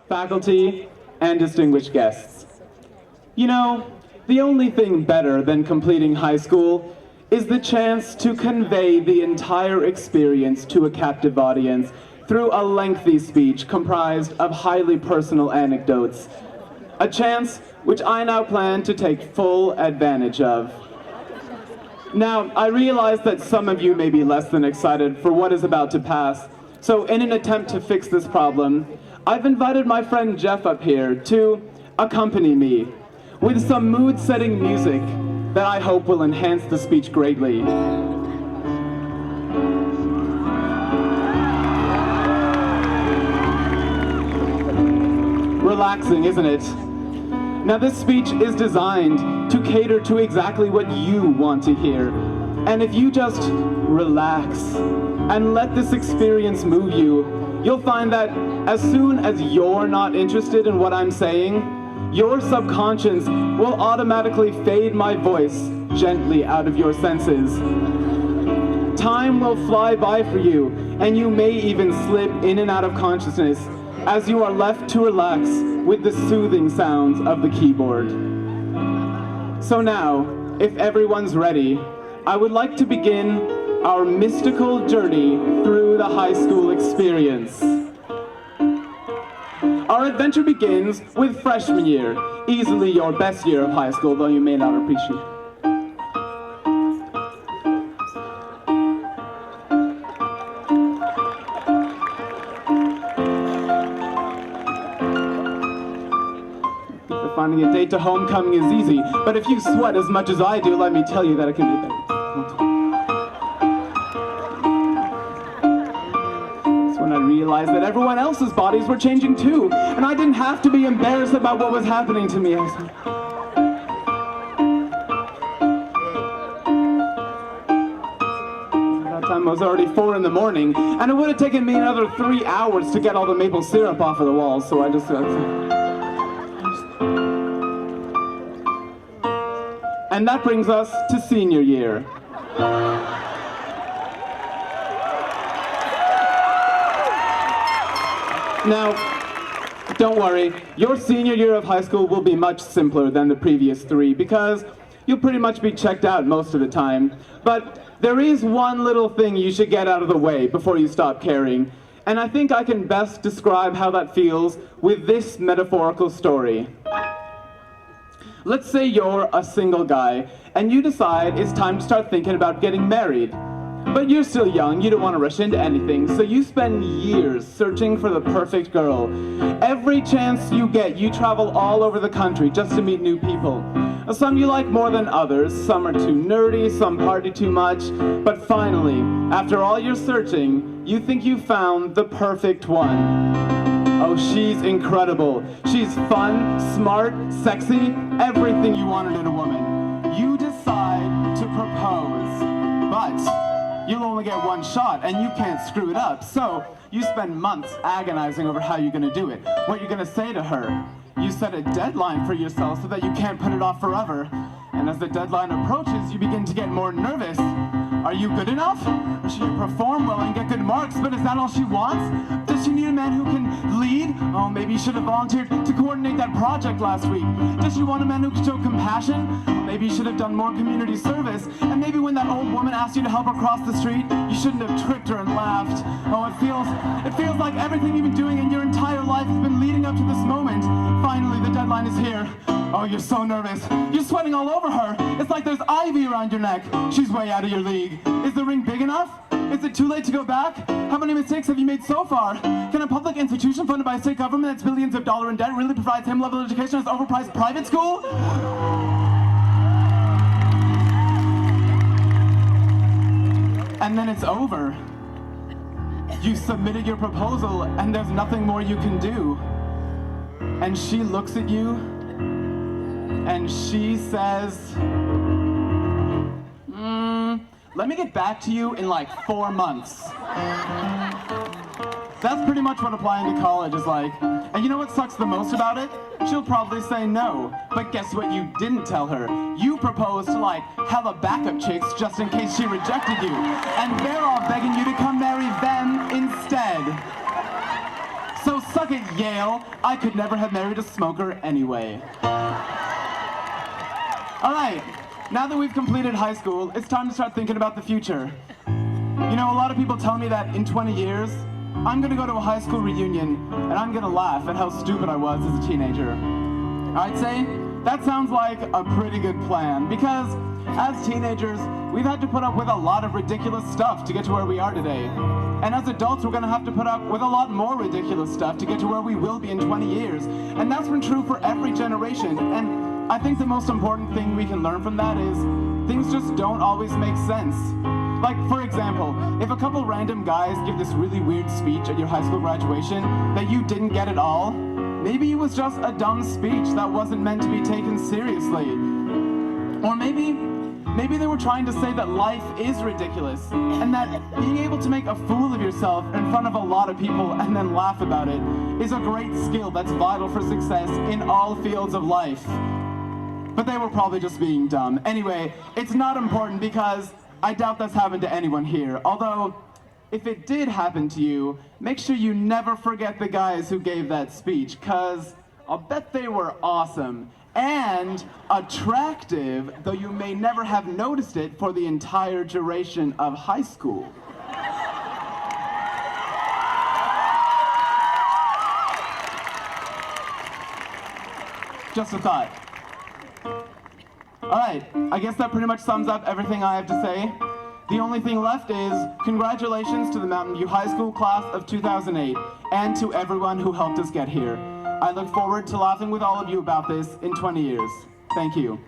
faculty, and distinguished guests. You know, the only thing better than completing high school is the chance to convey the entire experience to a captive audience through a lengthy speech comprised of highly personal anecdotes. A chance which I now plan to take full advantage of. Now, I realize that some of you may be less than excited for what is about to pass, so in an attempt to fix this problem, I've invited my friend Jeff up here to accompany me with some mood-setting music that I hope will enhance the speech greatly. Relaxing, isn't it? Now, this speech is designed to cater to exactly what you want to hear. And if you just relax and let this experience move you, you'll find that as soon as you're not interested in what I'm saying, your subconscious will automatically fade my voice gently out of your senses. Time will fly by for you, and you may even slip in and out of consciousness as you are left to relax with the soothing sounds of the keyboard. So now, if everyone's ready, I would like to begin our mystical journey through the high school experience. Our adventure begins with freshman year, easily your best year of high school, though you may not appreciate it. Finding a date to homecoming is easy, but if you sweat as much as I do, let me tell you that it can be better. That's when I realized that everyone else's bodies were changing too, and I didn't have to be embarrassed about what was happening to me. That time I was already 4 in the morning, and it would have taken me another 3 hours to get all the maple syrup off of the walls, so I just... And that brings us to senior year. Now, don't worry, your senior year of high school will be much simpler than the previous 3 because you'll pretty much be checked out most of the time. But there is one little thing you should get out of the way before you stop caring. And I think I can best describe how that feels with this metaphorical story. Let's say you're a single guy, and you decide it's time to start thinking about getting married. But you're still young, you don't want to rush into anything, so you spend years searching for the perfect girl. Every chance you get, you travel all over the country just to meet new people. Some you like more than others, some are too nerdy, some party too much, but finally, after all your searching, you think you found the perfect one. Oh, she's incredible. She's fun, smart, sexy, everything you wanted in a woman. You decide to propose, but you'll only get one shot and you can't screw it up. So you spend months agonizing over how you're gonna do it, what you're gonna say to her. You set a deadline for yourself so that you can't put it off forever. And as the deadline approaches, you begin to get more nervous. Are you good enough? She can perform well and get good marks, but is that all she wants? Does she need a man who can lead? Oh, maybe you should have volunteered to coordinate that project last week. Does she want a man who can show compassion? Maybe you should have done more community service. And maybe when that old woman asked you to help her cross the street, you shouldn't have tricked her and laughed. Oh, it feels like everything you've been doing in your entire life has been leading up to this moment. Finally, the deadline is here. Oh, you're so nervous. You're sweating all over her. It's like there's ivy around your neck. She's way out of your league. Is the ring big enough? Is it too late to go back? How many mistakes have you made so far? Can a public institution funded by a state government that's billions of dollars in debt really provide same level of education as overpriced private school? And then it's over. You submitted your proposal and there's nothing more you can do. And she looks at you and she says, let me get back to you in like 4 months. That's pretty much what applying to college is like. And you know what sucks the most about it? She'll probably say no. But guess what you didn't tell her? You proposed to like hella backup chicks just in case she rejected you. And they're all begging you to come marry them instead. So suck it. at Yale, I could never have married a smoker anyway. All right, now that we've completed high school, it's time to start thinking about the future. You know, a lot of people tell me that in 20 years, I'm gonna go to a high school reunion and I'm gonna laugh at how stupid I was as a teenager. I'd say that sounds like a pretty good plan because as teenagers, we've had to put up with a lot of ridiculous stuff to get to where we are today. And as adults, we're gonna have to put up with a lot more ridiculous stuff to get to where we will be in 20 years. And that's been true for every generation. And I think the most important thing we can learn from that is things just don't always make sense. Like, for example, if a couple random guys give this really weird speech at your high school graduation that you didn't get at all, maybe it was just a dumb speech that wasn't meant to be taken seriously. Or maybe they were trying to say that life is ridiculous and that being able to make a fool of yourself in front of a lot of people and then laugh about it is a great skill that's vital for success in all fields of life. But they were probably just being dumb. Anyway, it's not important because I doubt that's happened to anyone here. Although, if it did happen to you, make sure you never forget the guys who gave that speech, cause I'll bet they were awesome and attractive, though you may never have noticed it for the entire duration of high school. Just a thought. All right, I guess that pretty much sums up everything I have to say. The only thing left is congratulations to the Mountain View High School class of 2008 and to everyone who helped us get here. I look forward to laughing with all of you about this in 20 years. Thank you.